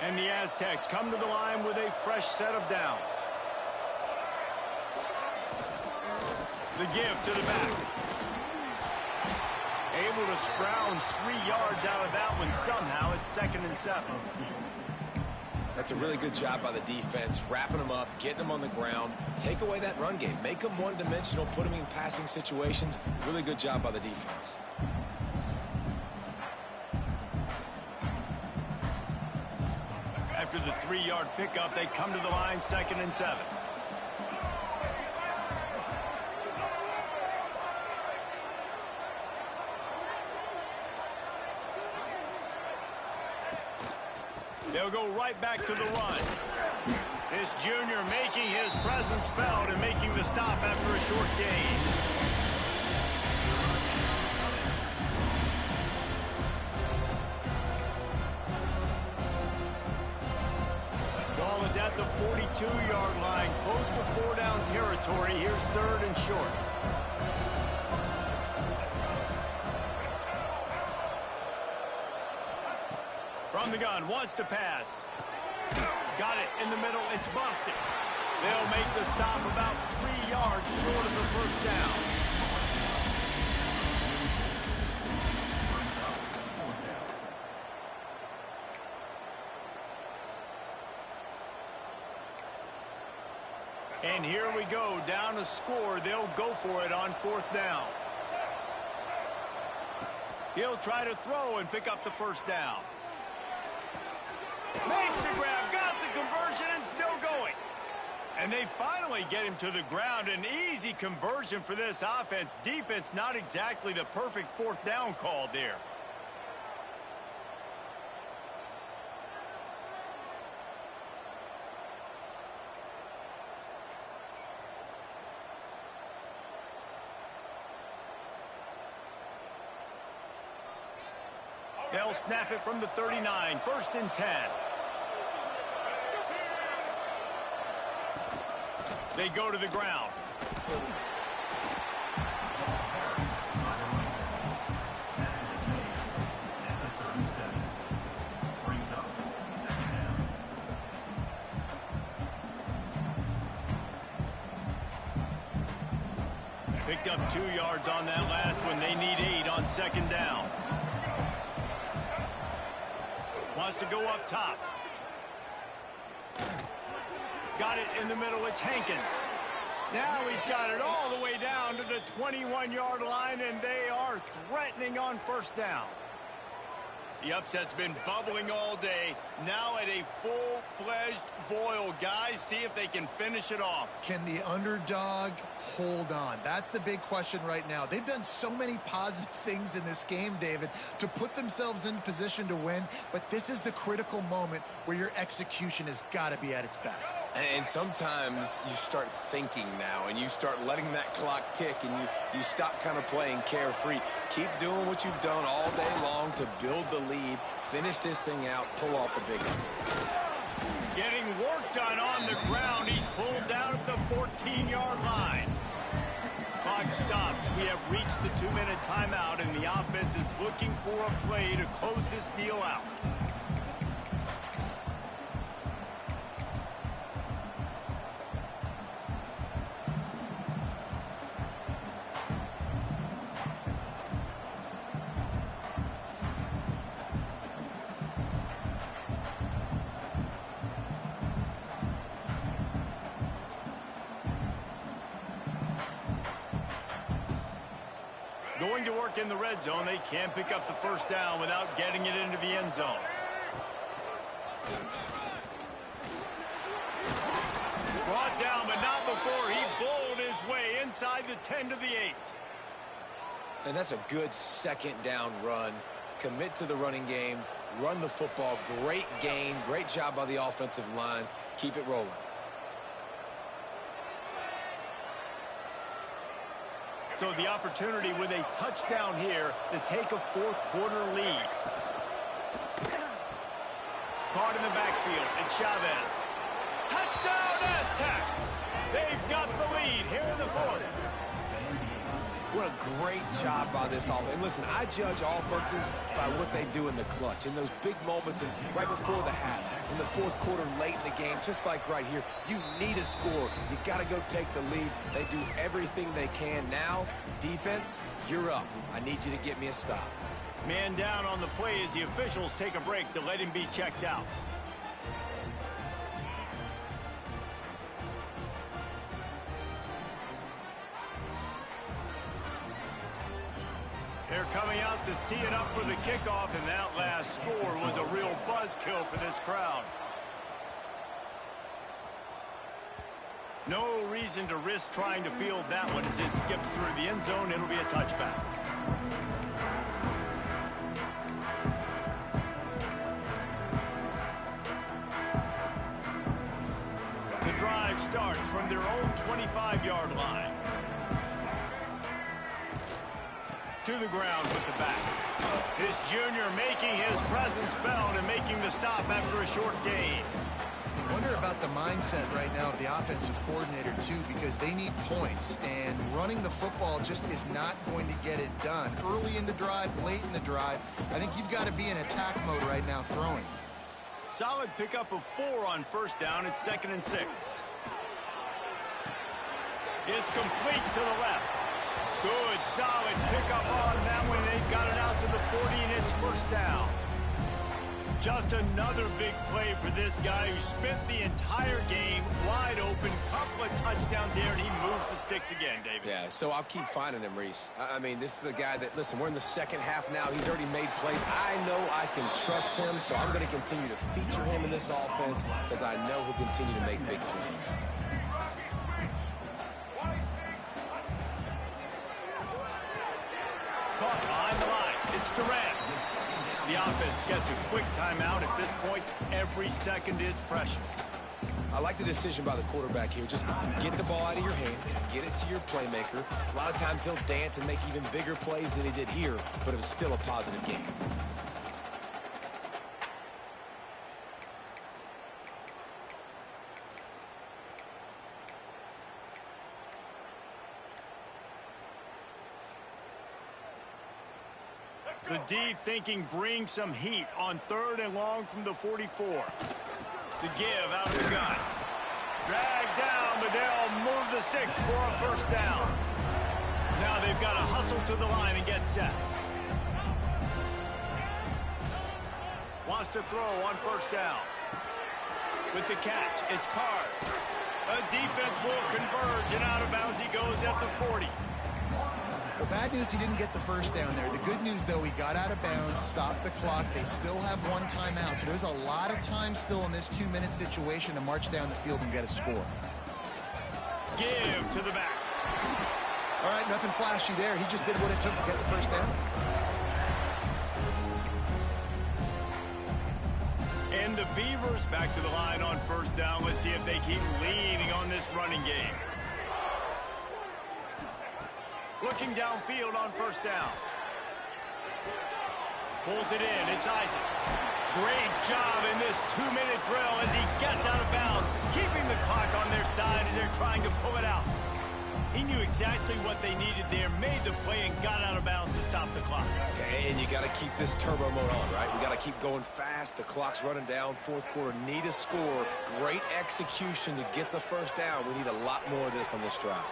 And the Aztecs come to the line with a fresh set of downs. The give to the back. Able to scrounge 3 yards out of that one somehow. It's 2nd and 7. That's a really good job by the defense, wrapping them up, getting them on the ground, take away that run game, make them one-dimensional, put them in passing situations. Really good job by the defense. After the 3-yard pickup, they come to the line 2nd and 7. They'll go right back to the run. This junior making his presence felt and making the stop after a short gain. Ball is at the 42-yard line, close to 4-down territory. Here's 3rd and short. From the gun, wants to pass. Got it in the middle, it's busted. They'll make the stop about 3 yards short of the first down. And here we go, down a score. They'll go for it on 4th down. He'll try to throw and pick up the first down. Makes the grab, got the conversion, and still going. And they finally get him to the ground. An easy conversion for this offense. Defense, not exactly the perfect 4th down call there. They'll snap it from the 39, 1st and 10. They go to the ground. Picked up 2 yards on that last one. They need 8 on 2nd down. Wants to go up top. Got it in the middle. It's Hankins. Now he's got it all the way down to the 21-yard line, and they are threatening on 1st down. The upset's been bubbling all day. Now at a full-fledged boil. Guys, see if they can finish it off. Can the underdog hold on? That's the big question right now. They've done so many positive things in this game, David, to put themselves in position to win, but this is the critical moment where your execution has got to be at its best. And sometimes you start thinking now, and you start letting that clock tick, and you stop kind of playing carefree. Keep doing what you've done all day long to build the lead, finish this thing out, pull off the big upset. Getting work done on the ground. He's pulled down at the 14-yard line. Clock stops. We have reached the 2-minute timeout, and the offense is looking for a play to close this deal out. Going to work in the red zone. They can't pick up the first down without getting it into the end zone. Brought down, but not before he bowled his way inside the 10 to the 8. And that's a good second down run. Commit to the running game, run the football. Great gain, great job by the offensive line. Keep it rolling. So the opportunity with a touchdown here to take a fourth-quarter lead. Caught in the backfield. It's Chavez. Touchdown, Aztecs! They've got the lead here in the fourth. What a great job by this offense. And listen, I judge offenses by what they do in the clutch, in those big moments, and right before the half, in the fourth quarter, late in the game, just like right here. You need a score. You got to go take the lead. They do everything they can. Now, defense, you're up. I need you to get me a stop. Man down on the play as the officials take a break to let him be checked out. They're coming out to tee it up for the kickoff, and that last score was a real buzzkill for this crowd. No reason to risk trying to field that one as it skips through the end zone. It'll be a touchback. The drive starts from their own 25-yard line. To the ground with the back. This junior making his presence felt and making the stop after a short gain. I wonder about the mindset right now of the offensive coordinator, too, because they need points, and running the football just is not going to get it done. Early in the drive, late in the drive, I think you've got to be in attack mode right now throwing. Solid pickup of 4 on first down. It's 2nd and 6. It's complete to the left. Good, solid pickup on that one. They got it out to the 40, and it's first down. Just another big play for this guy who spent the entire game wide open. Couple of touchdowns here, and he moves the sticks again, David. Yeah, so I'll keep finding him, Reese. I mean, this is a guy that, listen, we're in the second half now. He's already made plays. I know I can trust him, so I'm going to continue to feature him in this offense because I know he'll continue to make big plays. Caught behind the line. It's Durant. The offense gets a quick timeout. At this point, every second is precious. I like the decision by the quarterback here. Just get the ball out of your hands, get it to your playmaker. A lot of times he'll dance and make even bigger plays than he did here, but it was still a positive game. The D thinking bring some heat on 3rd and long from the 44. The give out of the gun. Dragged down, but they'll move the sticks for a first down. Now they've got to hustle to the line and get set. Wants to throw on first down. With the catch, it's Card. The defense will converge, and out of bounds he goes at the 40. The bad news, he didn't get the first down there. The good news, though, he got out of bounds, stopped the clock. They still have one timeout, so there's a lot of time still in this 2-minute situation to march down the field and get a score. Give to the back. All right, nothing flashy there. He just did what it took to get the first down. And the Beavers back to the line on first down. Let's see if they keep leaning on this running game. Looking downfield on first down. Pulls it in. It's Isaac. Great job in this 2-minute drill as he gets out of bounds, keeping the clock on their side as they're trying to pull it out. He knew exactly what they needed there, made the play, and got out of bounds to stop the clock. Okay, and you got to keep this turbo mode on, right? We got to keep going fast. The clock's running down. Fourth quarter, need a score. Great execution to get the first down. We need a lot more of this on this drive.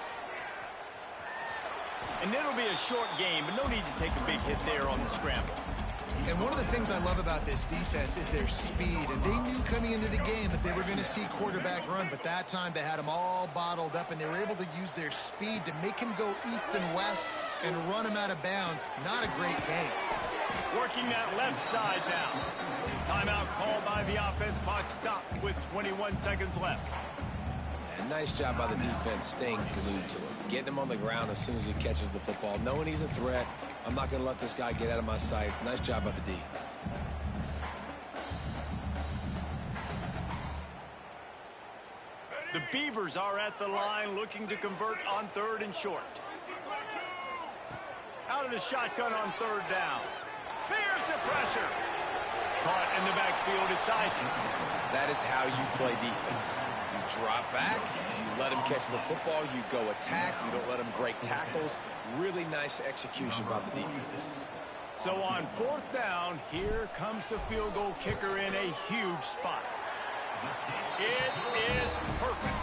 And it'll be a short game, but no need to take a big hit there on the scramble. And one of the things I love about this defense is their speed. And they knew coming into the game that they were going to see quarterback run, but that time they had him all bottled up, and they were able to use their speed to make him go east and west and run him out of bounds. Not a great game. Working that left side now. Timeout called by the offense. Clock stopped with 21 seconds left. And nice job by the defense staying glued to him. Getting him on the ground as soon as he catches the football. Knowing he's a threat. I'm not going to let this guy get out of my sights. Nice job by the D. The Beavers are at the line looking to convert on third and short. Out of the shotgun on third down. Here's the pressure. Caught in the backfield, it's Isaac. That is how you play defense. You drop back, you let him catch the football, you go attack, you don't let him break tackles. Really nice execution by the defense. So on fourth down, here comes the field goal kicker in a huge spot. It is perfect.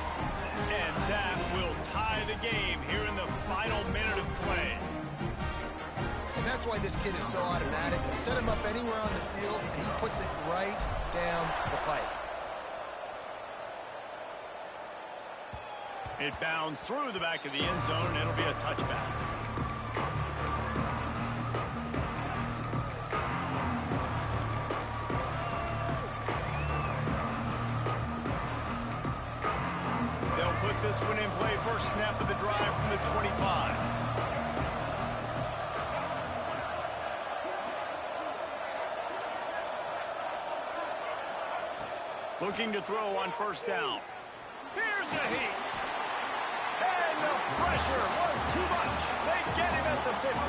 And that will tie the game here in the final minute of play. And that's why this kid is so automatic. You set him up anywhere on the field, and he puts it right down the pipe. It bounds through the back of the end zone, and it'll be a touchback. They'll put this one in play. First snap of the drive from the 25. Looking to throw on first down. Here's the heat. And the pressure was too much. They get him at the 15.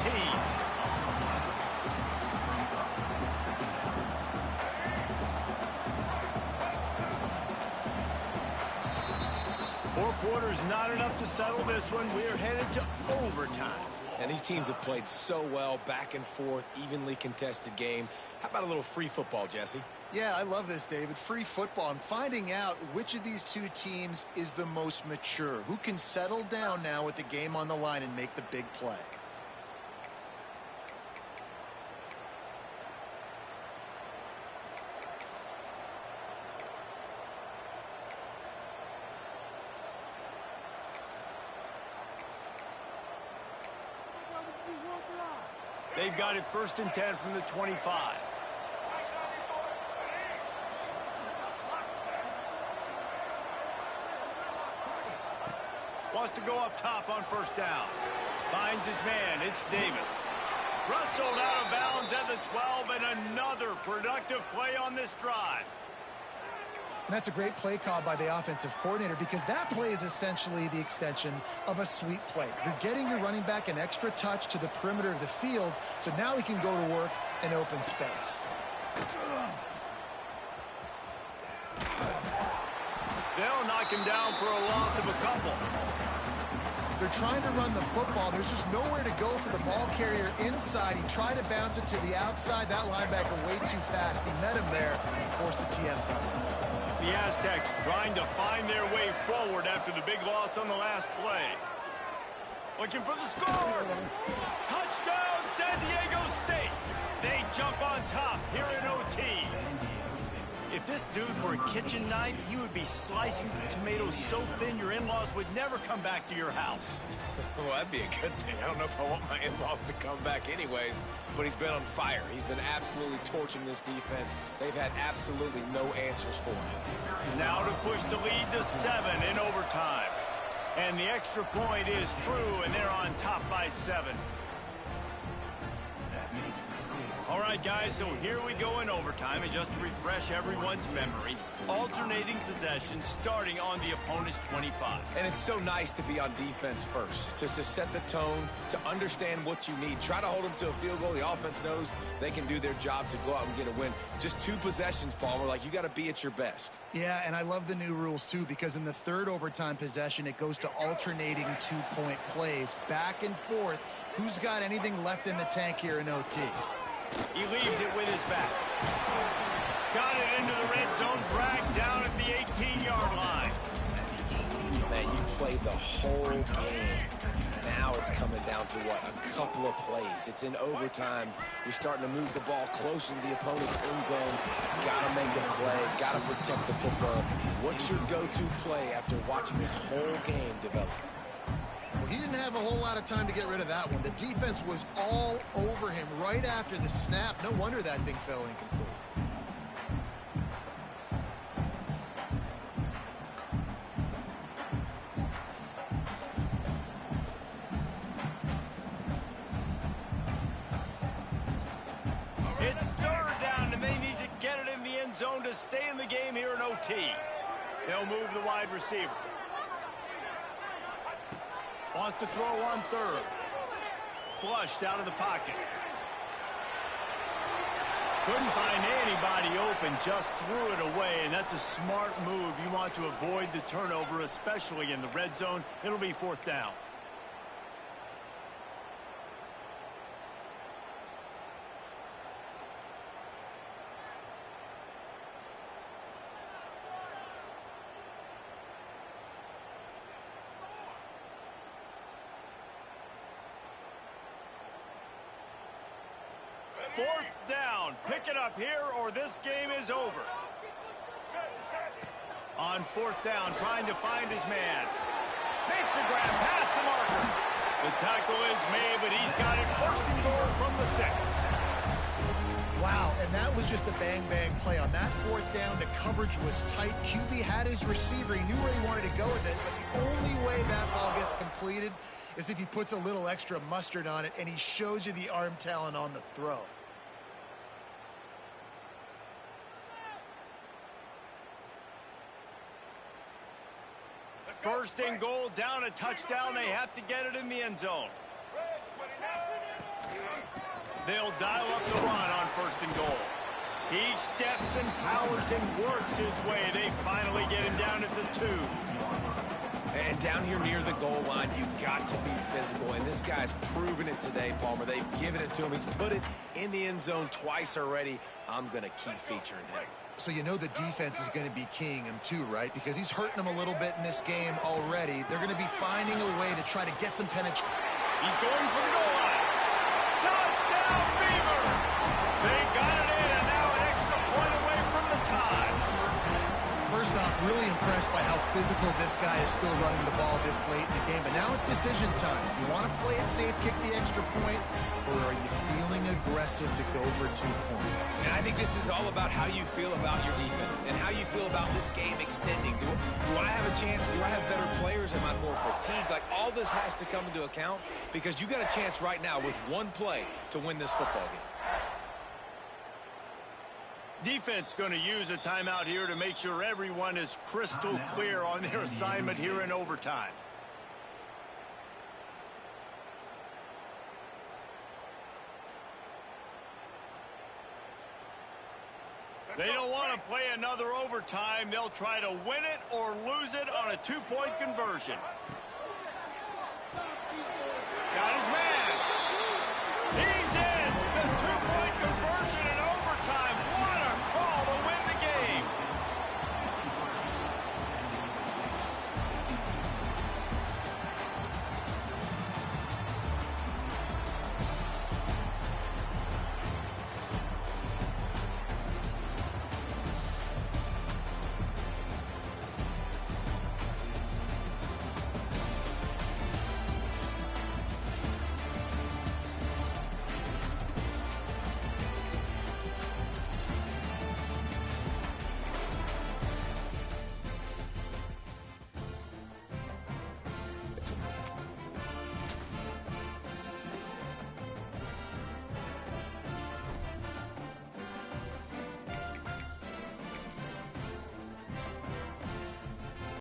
Four quarters not enough to settle this one. We're headed to overtime. And these teams have played so well, back and forth, evenly contested game. How about a little free football, Jesse? Yeah, I love this, David. Free football. I'm finding out which of these two teams is the most mature. Who can settle down now with the game on the line and make the big play. They've got it first and 10 from the 25. Wants to go up top on first down. Finds his man. It's Davis. Rustled out of bounds at the 12, and another productive play on this drive. And that's a great play call by the offensive coordinator, because that play is essentially the extension of a sweep play. You're getting your running back an extra touch to the perimeter of the field, so now he can go to work in open space. They'll knock him down for a loss of a couple. They're trying to run the football. There's just nowhere to go for the ball carrier inside. He tried to bounce it to the outside. That linebacker way too fast. He met him there and forced the TFL. The Aztecs trying to find their way forward after the big loss on the last play. Looking for the score. Touchdown, San Diego State. They jump on top here in OT. If this dude were a kitchen knife, he would be slicing tomatoes so thin your in-laws would never come back to your house. Well, that'd be a good thing. I don't know if I want my in-laws to come back anyways, but he's been on fire. He's been absolutely torching this defense. They've had absolutely no answers for him. Now to push the lead to 7 in overtime. And the extra point is true, and they're on top by 7. All right, guys, so here we go in overtime, and just to refresh everyone's memory, alternating possession starting on the opponent's 25. And it's so nice to be on defense first, just to set the tone, to understand what you need. Try to hold them to a field goal. The offense knows they can do their job to go out and get a win. Just 2 possessions, Palmer, like you got to be at your best. Yeah, and I love the new rules, too, because in the third overtime possession, it goes to alternating 2-point plays, back and forth. Who's got anything left in the tank here in OT? He leaves it with his back. Got it into the red zone, dragged down at the 18-yard line. Man, you played the whole game. Now it's coming down to, what, a couple of plays. It's in overtime. You're starting to move the ball closer to the opponent's end zone. Got to make a play. Got to protect the football. What's your go-to play after watching this whole game develop? Well, he didn't have a whole lot of time to get rid of that one. The defense was all over him right after the snap. No wonder that thing fell incomplete. It's third down, and they need to get it in the end zone to stay in the game here in OT. They'll move the wide receiver. Wants to throw on third. Flushed out of the pocket. Couldn't find anybody open, just threw it away, and that's a smart move. You want to avoid the turnover, especially in the red zone. It'll be 4th down. Fourth down. Pick it up here or this game is over. On 4th down, trying to find his man. Makes the grab past the marker. The tackle is made, but he's got it 1st and goal from the 6. Wow, and that was just a bang-bang play. On that 4th down, the coverage was tight. QB had his receiver. He knew where he wanted to go with it, but the only way that ball gets completed is if he puts a little extra mustard on it, and he shows you the arm talent on the throw. First and goal, down a touchdown. They have to get it in the end zone. They'll dial up the run on 1st and goal. He steps and powers and works his way. They finally get him down at the 2. And down here near the goal line, you've got to be physical. And this guy's proven it today, Palmer. They've given it to him. He's put it in the end zone twice already. I'm going to keep featuring him. So you know the defense is going to be keying him too, right? Because he's hurting them a little bit in this game already. They're going to be finding a way to try to get some penetration. He's going for the goal line. Touchdown, Beaver! They got it in, and now an extra point away from the tie. First off, really impressed by how physical this guy is still running the ball this late in the game. But now it's decision time. You want to play it safe, kick the extra point, or are you feeling aggressive to go for 2 points? And I think this is all about how you feel about your defense and how you feel about this game extending. Do I have a chance? Do I have better players? Am I more fatigued? Like, all this has to come into account because you got a chance right now with 1 play to win this football game. Defense going to use a timeout here to make sure everyone is crystal clear on their assignment here in overtime. They don't want to play another overtime. They'll try to win it or lose it on a 2-point conversion.